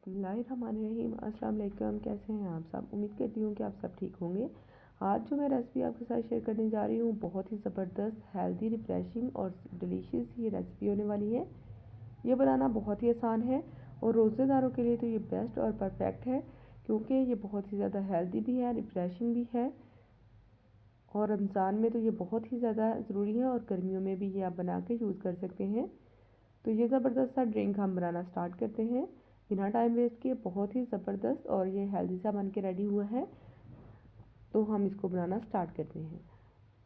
बिस्मिल्लाहिर्रहमानिर्रहीम। अस्सलाम वालेकुम। कैसे हैं आप सब? उम्मीद करती हूँ कि आप सब ठीक होंगे। आज जो मैं रेसिपी आपके साथ शेयर करने जा रही हूँ बहुत ही ज़बरदस्त, हेल्दी, रिफ्रेशिंग और डिलीशियस ये रेसिपी होने वाली है। ये बनाना बहुत ही आसान है और रोज़ेदारों के लिए तो ये बेस्ट और परफेक्ट है, क्योंकि ये बहुत ही ज़्यादा हेल्दी भी है, रिफ्रेशिंग भी है और रमज़ान में तो ये बहुत ही ज़्यादा ज़रूरी है और गर्मियों में भी ये आप बना के यूज़ कर सकते हैं। तो ये ज़बरदस्त सा ड्रिंक हम बनाना स्टार्ट करते हैं बिना टाइम वेस्ट किए। बहुत ही ज़बरदस्त और ये हेल्दी सा बन के रेडी हुआ है, तो हम इसको बनाना स्टार्ट करते हैं।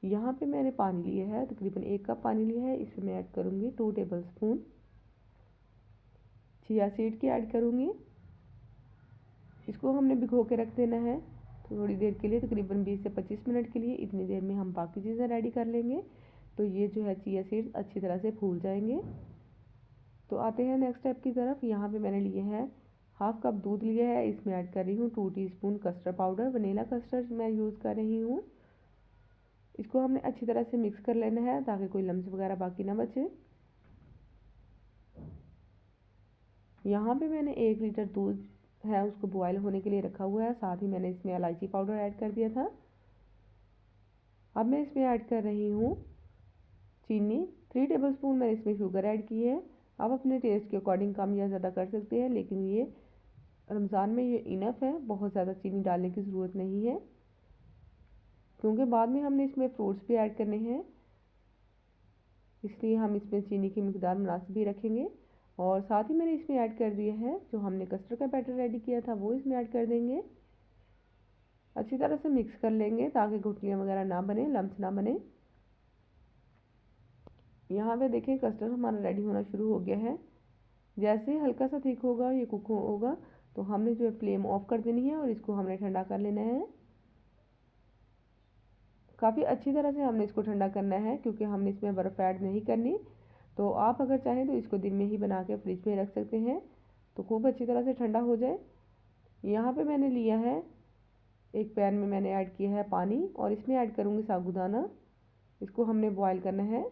यहाँ पे मैंने पानी लिया है, तकरीबन 1 कप पानी लिया है। इसमें मैं ऐड करूँगी 2 टेबलस्पून चिया सीड की ऐड करूँगी। इसको हमने भिगो के रख देना है थोड़ी देर के लिए, तकरीबन 20 से 25 मिनट के लिए। इतनी देर में हम बाकी चीज़ें रेडी कर लेंगे, तो ये जो है चिया सीड्स अच्छी तरह से फूल जाएंगे। तो आते हैं नेक्स्ट स्टेप की तरफ। यहाँ पे मैंने लिए हैं 1/2 कप दूध लिया है। इसमें ऐड कर रही हूँ 2 teaspoon custard powder, vanilla custard मैं यूज़ कर रही हूँ। इसको हमने अच्छी तरह से मिक्स कर लेना है ताकि कोई लम्स वगैरह बाकी ना बचे। यहाँ पे मैंने 1 लीटर दूध है उसको बॉयल होने के लिए रखा हुआ है। साथ ही मैंने इसमें इलायची पाउडर ऐड कर दिया था। अब मैं इसमें ऐड कर रही हूँ चीनी। 3 टेबलस्पून मैंने इसमें शुगर ऐड की है। आप अपने टेस्ट के अकॉर्डिंग कम या ज़्यादा कर सकते हैं, लेकिन ये रमज़ान में ये इनफ है, बहुत ज़्यादा चीनी डालने की ज़रूरत नहीं है, क्योंकि बाद में हमने इसमें फ्रूट्स भी ऐड करने हैं, इसलिए हम इसमें चीनी की मिकदार मुनासिब ही रखेंगे। और साथ ही मैंने इसमें ऐड कर दिया है जो हमने कस्टर्ड का बैटर रेडी किया था, वो इसमें ऐड कर देंगे। अच्छी तरह से मिक्स कर लेंगे ताकि गुठलियाँ वगैरह ना बने, लम्स ना बने। यहाँ पे देखें कस्टर्ड हमारा रेडी होना शुरू हो गया है। जैसे हल्का सा थिक होगा, ये कुक होगा, तो हमने जो है फ्लेम ऑफ कर देनी है और इसको हमने ठंडा कर लेना है। काफ़ी अच्छी तरह से हमने इसको ठंडा करना है, क्योंकि हमने इसमें बर्फ़ ऐड नहीं करनी। तो आप अगर चाहें तो इसको दिन में ही बना के फ्रिज में रख सकते हैं, तो खूब अच्छी तरह से ठंडा हो जाए। यहाँ पे मैंने लिया है एक पैन में मैंने ऐड किया है पानी और इसमें ऐड करूँगी साबूदाना। इसको हमने बॉयल करना है।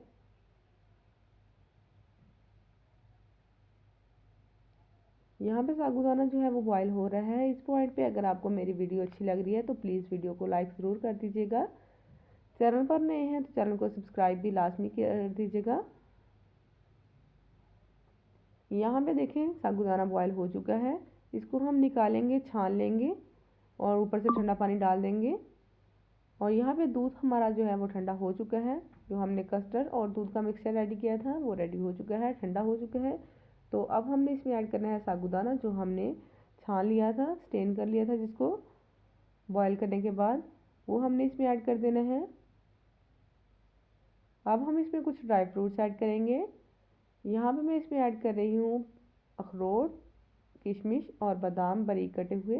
यहाँ पे साबूदाना जो है वो बॉयल हो रहा है। इस पॉइंट पे अगर आपको मेरी वीडियो अच्छी लग रही है तो प्लीज़ वीडियो को लाइक ज़रूर कर दीजिएगा। चैनल पर नए हैं तो चैनल को सब्सक्राइब भी लाजमी कर दीजिएगा। यहाँ पे देखें साबूदाना बॉयल हो चुका है। इसको हम निकालेंगे, छान लेंगे और ऊपर से ठंडा पानी डाल देंगे। और यहाँ पे दूध हमारा जो है वो ठंडा हो चुका है। जो हमने कस्टर्ड और दूध का मिक्सचर रेडी किया था वो रेडी हो चुका है, ठंडा हो चुका है। तो अब हमने इसमें ऐड करना है साबूदाना जो हमने छान लिया था, स्टेन कर लिया था जिसको बॉयल करने के बाद, वो हमने इसमें ऐड कर देना है। अब हम इसमें कुछ ड्राई फ्रूट्स ऐड करेंगे। यहाँ पे मैं इसमें ऐड कर रही हूँ अखरोट, किशमिश और बादाम बारीक कटे हुए।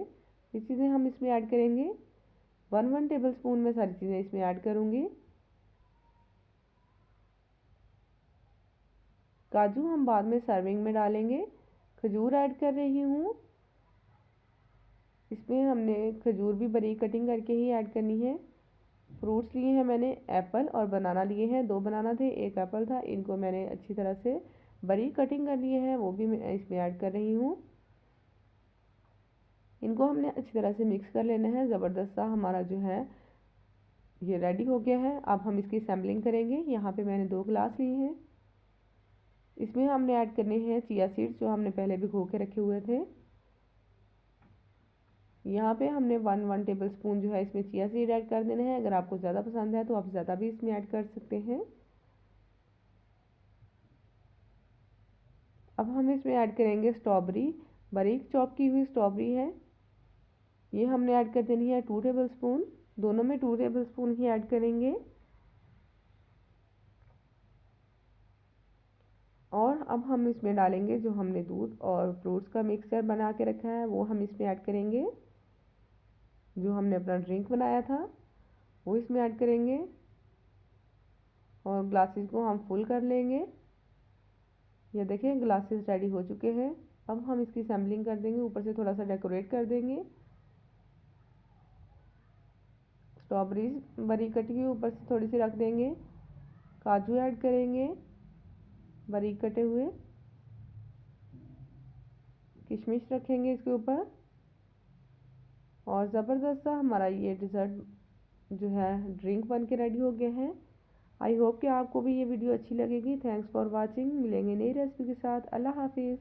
ये चीज़ें हम इसमें ऐड करेंगे। 1 टेबलस्पून में सारी चीज़ें इसमें ऐड करूँगी। काजू हम बाद में सर्विंग में डालेंगे। खजूर ऐड कर रही हूँ। इसमें हमने खजूर भी बारीक कटिंग करके ही ऐड करनी है। फ्रूट्स लिए हैं मैंने एप्पल और बनाना लिए हैं, 2 बनाना थे, 1 एप्पल था। इनको मैंने अच्छी तरह से बारीक कटिंग कर लिए हैं, वो भी मैं इसमें ऐड कर रही हूँ। इनको हमने अच्छी तरह से मिक्स कर लेना है। ज़बरदस्त सा हमारा जो है ये रेडी हो गया है। अब हम इसकी सैम्पलिंग करेंगे। यहाँ पे मैंने 2 गिलास लिए हैं। इसमें हमने ऐड करने हैं चिया सीड्स जो हमने पहले भिगो के रखे हुए थे। यहाँ पे हमने 1 टेबलस्पून जो है इसमें चिया सीड ऐड कर देना है। अगर आपको ज़्यादा पसंद है तो आप ज़्यादा भी इसमें ऐड कर सकते हैं। अब हम इसमें ऐड करेंगे स्ट्रॉबेरी, बारीक चॉप की हुई स्ट्रॉबेरी है, ये हमने ऐड कर देनी है 2 टेबलस्पून। दोनों में 2 टेबलस्पून ही ऐड करेंगे। और अब हम इसमें डालेंगे जो हमने दूध और फ्रूट्स का मिक्सचर बना के रखा है, वो हम इसमें ऐड करेंगे। जो हमने अपना ड्रिंक बनाया था वो इसमें ऐड करेंगे और ग्लासेस को हम फुल कर लेंगे। ये देखें ग्लासेस रेडी हो चुके हैं। अब हम इसकी सैम्पलिंग कर देंगे, ऊपर से थोड़ा सा डेकोरेट कर देंगे। स्ट्रॉबेरीज बारीक कटी हुई ऊपर से थोड़ी सी रख देंगे। काजू ऐड करेंगे बारीक कटे हुए। किशमिश रखेंगे इसके ऊपर और ज़बरदस्त सा हमारा ये डिज़र्ट जो है ड्रिंक बन के रेडी हो गया है। आई होप कि आपको भी ये वीडियो अच्छी लगेगी। Thanks for watching. मिलेंगे नई रेसिपी के साथ। अल्लाह हाफिज़।